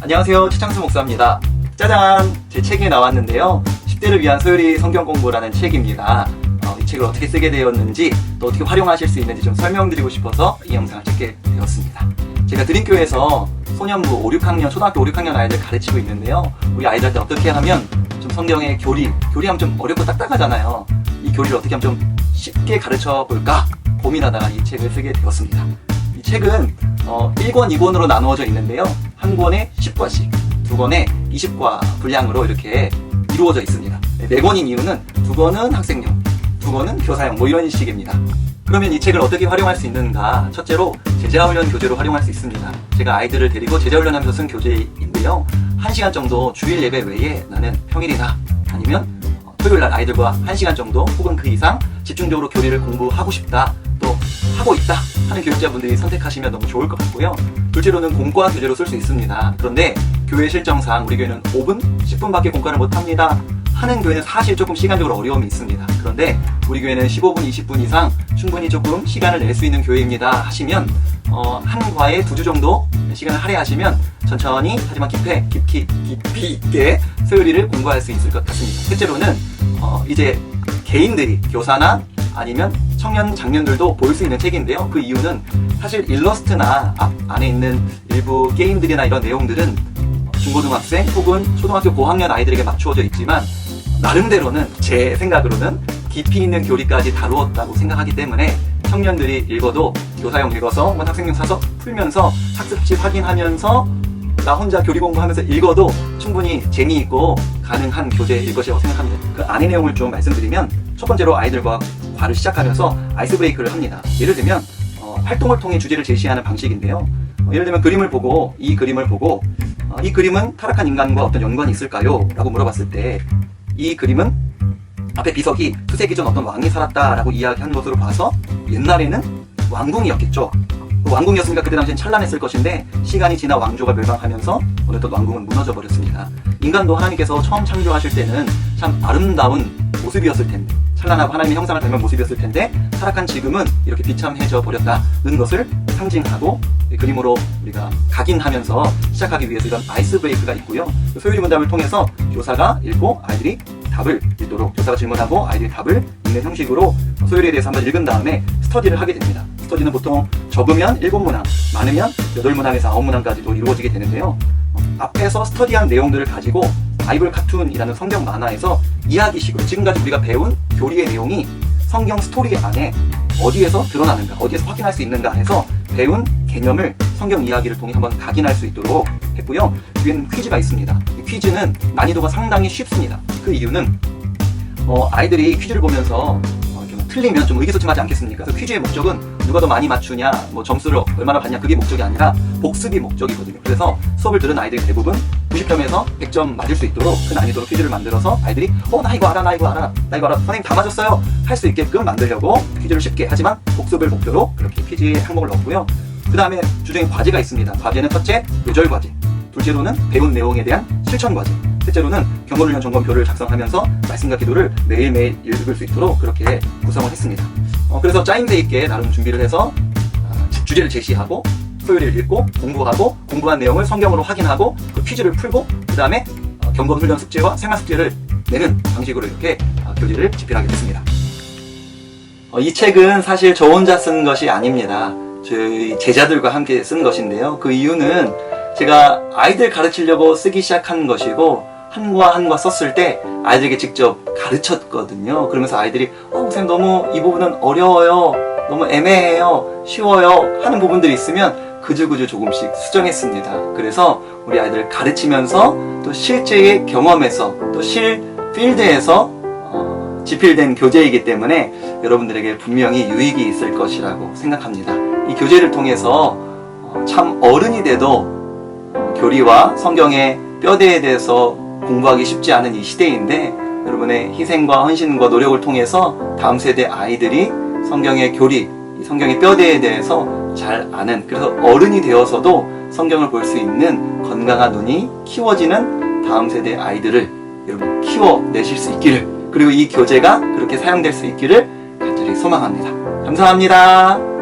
안녕하세요, 최창수 목사입니다. 짜잔! 제 책이 나왔는데요. 10대를 위한 소요리 성경 공부라는 책입니다. 이 책을 어떻게 쓰게 되었는지, 또 어떻게 활용하실 수 있는지 좀 설명드리고 싶어서 이 영상을 찍게 되었습니다. 제가 드림교회에서 소년부 5, 6학년, 초등학교 5, 6학년 아이들 가르치고 있는데요. 우리 아이들한테 어떻게 하면 좀 성경의 교리하면 좀 어렵고 딱딱하잖아요. 이 교리를 어떻게 하면 좀 쉽게 가르쳐 볼까 고민하다가 이 책을 쓰게 되었습니다. 이 책은 1권, 2권으로 나누어져 있는데요. 한 권에 10과씩, 두 권에 20과 분량으로 이렇게 이루어져 있습니다. 4권인 이유는 2권은 학생용, 2권은 교사용, 뭐 이런 식입니다. 그러면 이 책을 어떻게 활용할 수 있는가? 첫째로 제자훈련 교재로 활용할 수 있습니다. 제가 아이들을 데리고 제자훈련하면서 쓴 교재인데요. 1시간 정도 주일 예배 외에 나는 평일이나 아니면 토요일날 아이들과 1시간 정도 혹은 그 이상 집중적으로 교리를 공부하고 싶다, 또 하고 있다 하는 교육자분들이 선택하시면 너무 좋을 것 같고요. 둘째로는 공과 교재로 쓸 수 있습니다. 그런데 교회 실정상 우리 교회는 5분, 10분밖에 공과를 못합니다 하는 교회는 사실 조금 시간적으로 어려움이 있습니다. 그런데 우리 교회는 15분, 20분 이상 충분히 조금 시간을 낼 수 있는 교회입니다 하시면 한 과에 2주 정도 시간을 할애하시면 천천히 하지만 깊이 있게 소요리를 공부할 수 있을 것 같습니다. 셋째로는 이제 개인들이 교사나 아니면 청년 장년들도 볼 수 있는 책인데요. 그 이유는 사실 일러스트나 안에 있는 일부 게임들이나 이런 내용들은 중고등학생 혹은 초등학교 고학년 아이들에게 맞추어져 있지만 나름대로는 제 생각으로는 깊이 있는 교리까지 다루었다고 생각하기 때문에 청년들이 읽어도 교사용 읽어서 혹은 학생용 사서 풀면서 학습지 확인하면서 나 혼자 교리 공부하면서 읽어도 충분히 재미있고 가능한 교재일 것이라고 생각합니다. 그 안의 내용을 좀 말씀드리면 첫 번째로 아이들과 과를 시작하면서 아이스 브레이크를 합니다. 예를 들면 활동을 통해 주제를 제시하는 방식인데요. 예를 들면 이 그림은 타락한 인간과 어떤 연관이 있을까요? 라고 물어봤을 때 이 그림은 앞에 비석이 수세기 전 어떤 왕이 살았다라고 이야기한 것으로 봐서 옛날에는 왕궁이었겠죠. 왕궁이었으니까 그때 당시엔 찬란했을 것인데 시간이 지나 왕조가 멸망하면서 어느덧 왕궁은 무너져 버렸습니다. 인간도 하나님께서 처음 창조하실 때는 참 아름다운 모습이었을 텐데, 찬란하고 하나님의 형상을 닮은 모습이었을 텐데 타락한 지금은 이렇게 비참해져 버렸다는 것을 상징하고 그림으로 우리가 각인하면서 시작하기 위해서 이런 아이스 브레이크가 있고요. 소요리 문답을 통해서 교사가 읽고 아이들이 답을 읽도록, 교사가 질문하고 아이들이 답을 읽는 형식으로 소요리에 대해서 한번 읽은 다음에 스터디를 하게 됩니다. 스터디는 보통 적으면 7문항, 많으면 8문항에서 9문항까지도 이루어지게 되는데요. 앞에서 스터디한 내용들을 가지고 바이블 카툰이라는 성경 만화에서 이야기식으로 지금까지 우리가 배운 교리의 내용이 성경 스토리 안에 어디에서 드러나는가, 어디에서 확인할 수 있는가 해서 배운 개념을 성경 이야기를 통해 한번 각인할 수 있도록 했고요. 뒤에는 퀴즈가 있습니다. 이 퀴즈는 난이도가 상당히 쉽습니다. 그 이유는 아이들이 퀴즈를 보면서 틀리면 좀 의기소침하지 않겠습니까? 그래서 퀴즈의 목적은 누가 더 많이 맞추냐, 뭐 점수를 얼마나 받냐, 그게 목적이 아니라 복습이 목적이거든요. 그래서 수업을 들은 아이들이 대부분 90점에서 100점 맞을 수 있도록 그 난이도로 퀴즈를 만들어서 아이들이 나 이거 알아, 선생님 다 맞았어요 할 수 있게끔 만들려고 퀴즈를 쉽게, 하지만 복습을 목표로 그렇게 퀴즈의 항목을 넣었고요. 그 다음에 주중에 과제가 있습니다. 과제는 첫째, 요절 과제, 둘째로는 배운 내용에 대한 실천 과제, 셋째로는 경건훈련 점검표를 작성하면서 말씀과 기도를 매일매일 읽을 수 있도록 그렇게 구성을 했습니다. 그래서 짜임새 있게 나름 준비를 해서 주제를 제시하고 소요리를 읽고 공부하고 공부한 내용을 성경으로 확인하고 그 퀴즈를 풀고 그 다음에 경건훈련 숙제와 생활 숙제를 내는 방식으로 이렇게 교재를 집필하게 됐습니다. 이 책은 사실 저 혼자 쓴 것이 아닙니다. 저희 제자들과 함께 쓴 것인데요. 그 이유는 제가 아이들 가르치려고 쓰기 시작한 것이고 한 과 썼을 때 아이들에게 직접 가르쳤거든요. 그러면서 아이들이 선생님 너무 이 부분은 어려워요, 너무 애매해요, 쉬워요 하는 부분들이 있으면 그저 조금씩 수정했습니다. 그래서 우리 아이들을 가르치면서 또 실제의 경험에서 또 필드에서 집필된 교재이기 때문에 여러분들에게 분명히 유익이 있을 것이라고 생각합니다. 이 교재를 통해서 참 어른이 돼도 교리와 성경의 뼈대에 대해서 공부하기 쉽지 않은 이 시대인데 여러분의 희생과 헌신과 노력을 통해서 다음 세대 아이들이 성경의 교리, 성경의 뼈대에 대해서 잘 아는, 그래서 어른이 되어서도 성경을 볼 수 있는 건강한 눈이 키워지는 다음 세대 아이들을 여러분 키워내실 수 있기를, 그리고 이 교재가 그렇게 사용될 수 있기를 간절히 소망합니다. 감사합니다.